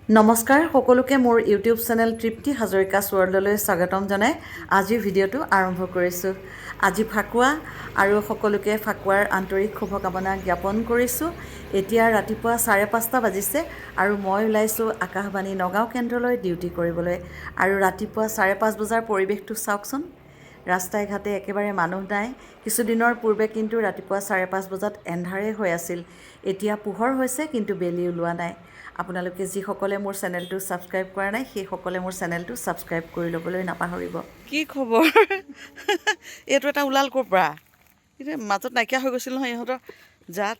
নমস্কাৰ সকলোকে মোৰ ইউটিউব চেনেল তৃপ্তি হাজৰিকা ৱৰ্ল্ডলৈ স্বাগতম জনাই আজিৰ ভিডিঅ'টো আৰম্ভ কৰিছোঁ। আজি ফাকুৱা আৰু সকলোকে ফাকুৱাৰ আন্তৰিক শুভকামনা জ্ঞাপন কৰিছোঁ। এতিয়া ৰাতিপুৱা 5:30 বাজিছে আৰু মই ওলাইছোঁ আকাশবাণী নগাঁও কেন্দ্ৰলৈ ডিউটি কৰিবলৈ। আৰু ৰাতিপুৱা 5:30 বজাৰ পৰিৱেশটো চাওকচোন, ৰাস্তাই ঘাটে একেবাৰে মানুহ নাই। কিছুদিনৰ পূৰ্বে কিন্তু ৰাতিপুৱা 5:30 বজাত এন্ধাৰে হৈ আছিল। এতিয়া পোহৰ হৈছে কিন্তু বেলি ওলোৱা নাই। আপোনালোকে যিসকলে মোৰ চেনেলটো ছাবস্ক্ৰাইব কৰা নাই সেইসকলে মোৰ চেনেলটো ছাবস্ক্ৰাইব কৰি ল'বলৈ নাপাহৰিব। কি খবৰ? এইটো এটা ওলাল ক'ৰ পৰা? এতিয়া মাজত নাইকিয়া হৈ গৈছিল নহয় ইহঁতৰ জাত।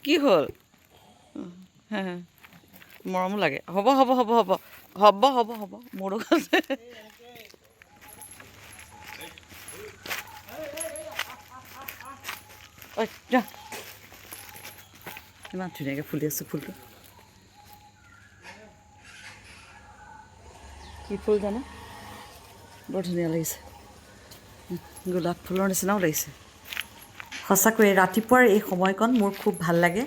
কি হ'ল? মৰমো লাগে। হ'ব হ'ব হ'ব হ'ব হ'ব হ'ব হ'ব মোৰো আছে। ঐ যা, ইমান ধুনীয়াকৈ ফুলি আছোঁ ফুলটো। কি ফুল জানো, বৰ ধুনীয়া লাগিছে, গোলাপ ফুলৰ নিচিনাও লাগিছে। সঁচাকৈয়ে ৰাতিপুৱাৰ এই সময়কণ মোৰ খুব ভাল লাগে।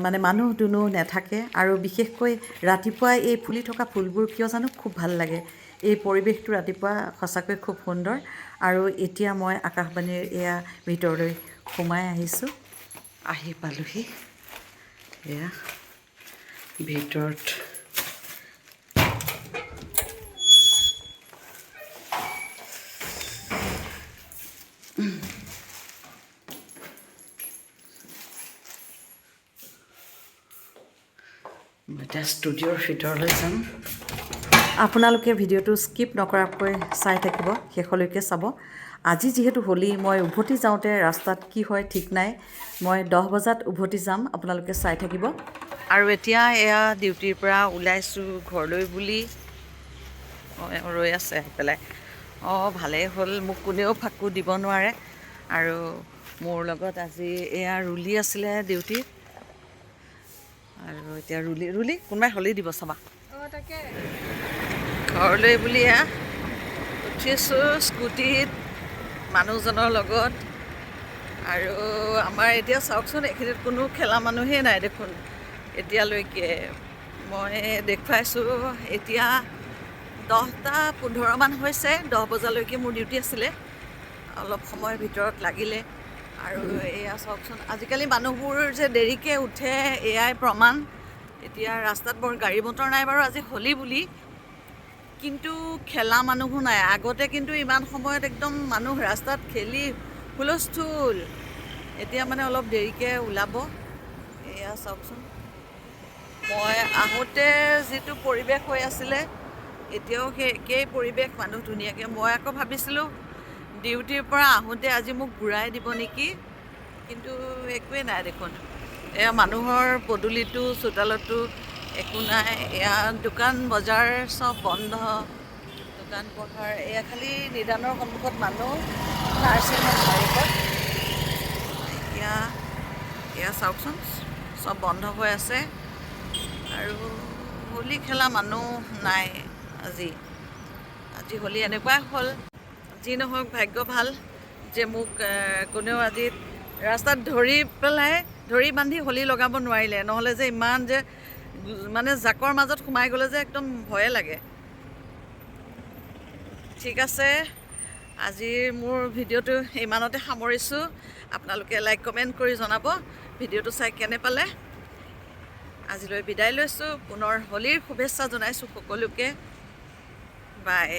মানে মানুহ দুনুহ নাথাকে আৰু বিশেষকৈ ৰাতিপুৱাই এই ফুলি থকা ফুলবোৰ কিয় জানো খুব ভাল লাগে। এই পৰিৱেশটো ৰাতিপুৱা সঁচাকৈ খুব সুন্দৰ। আৰু এতিয়া মই আকাশবাণীৰ এয়া ভিতৰলৈ সোমাই আহিছোঁ, আহি পালোহি। এয়া ভিতৰত এতিয়া ষ্টুডিঅ'ৰ ভিতৰলৈ যাম। আপোনালোকে ভিডিঅ'টো স্কিপ নকৰাকৈ চাই থাকিব, শেষলৈকে চাব। আজি যিহেতু হোলী, মই উভতি যাওঁতে ৰাস্তাত কি হয় ঠিক নাই। মই 10 বজাত উভতি যাম, আপোনালোকে চাই থাকিব। আৰু এতিয়া এয়া ডিউটিৰ পৰা ওলাইছোঁ ঘৰলৈ বুলি ৰৈ আছে আহি পেলাই। ভালেই হ'ল, মোক কোনেও ফাকু দিব নোৱাৰে। আৰু মোৰ লগত আজি এয়া ৰুলি আছিলে ডিউটিত। আৰু এতিয়া ৰুলি কোনোবাই হলি দিব চাবা। তাকে ঘৰলৈ বুলি এয়া উঠিছোঁ স্কুটিত মানুহজনৰ লগত। আৰু আমাৰ এতিয়া চাওকচোন, এইখিনিত কোনো খেলা মানুহেই নাই দেখোন এতিয়ালৈকে। মই দেখুৱাইছোঁ এতিয়া 10:15 হৈছে। 10 বজালৈকে মোৰ ডিউটি আছিলে, অলপ সময়ৰ ভিতৰত লাগিলে। আৰু এয়া চাওকচোন, আজিকালি মানুহবোৰ যে দেৰিকৈ উঠে এয়াই প্ৰমাণ। এতিয়া ৰাস্তাত বৰ গাড়ী মটৰ নাই বাৰু আজি হোলী বুলি, কিন্তু খেলা মানুহো নাই। আগতে কিন্তু ইমান সময়ত একদম মানুহ ৰাস্তাত খেলি হুলস্থুল। এতিয়া মানে অলপ দেৰিকৈ ওলাব। এয়া চাওকচোন, মই আহোঁতে যিটো পৰিৱেশ হৈ আছিলে এতিয়াও সেই একেই পৰিৱেশ, মানুহ ধুনীয়াকৈ। মই আকৌ ভাবিছিলোঁ ডিউটিৰ পৰা আহোঁতে আজি মোক ঘূৰাই দিব নেকি, কিন্তু একোৱেই নাই দেখোন। এয়া মানুহৰ পদূলিটো চোতালতো একো নাই। এয়া দোকান বজাৰ চব বন্ধ, দোকান পোহাৰ। এয়া খালি নিদানৰ সন্মুখত মানুহ, নাৰ্ছিং হোম মালিকত। এয়া চাওকচোন, চব বন্ধ হৈ আছে। আৰু হোলী খেলা মানুহ নাই আজি হোলী এনেকুৱাই হ'ল। যি নহওক ভাগ্য ভাল যে মোক কোনেও আজি ৰাস্তাত ধৰি বান্ধি হোলী লগাব নোৱাৰিলে। নহ'লে যে ইমান যে মানে জাকৰ মাজত সোমাই গ'লে যে একদম ভয়ে লাগে। ঠিক আছে, আজিৰ মোৰ ভিডিঅ'টো ইমানতে সামৰিছোঁ। আপোনালোকে লাইক কমেণ্ট কৰি জনাব ভিডিঅ'টো চাই কেনে পালে। আজিলৈ বিদায় লৈছোঁ, পুনৰ হোলীৰ শুভেচ্ছা জনাইছোঁ সকলোকে। বাই।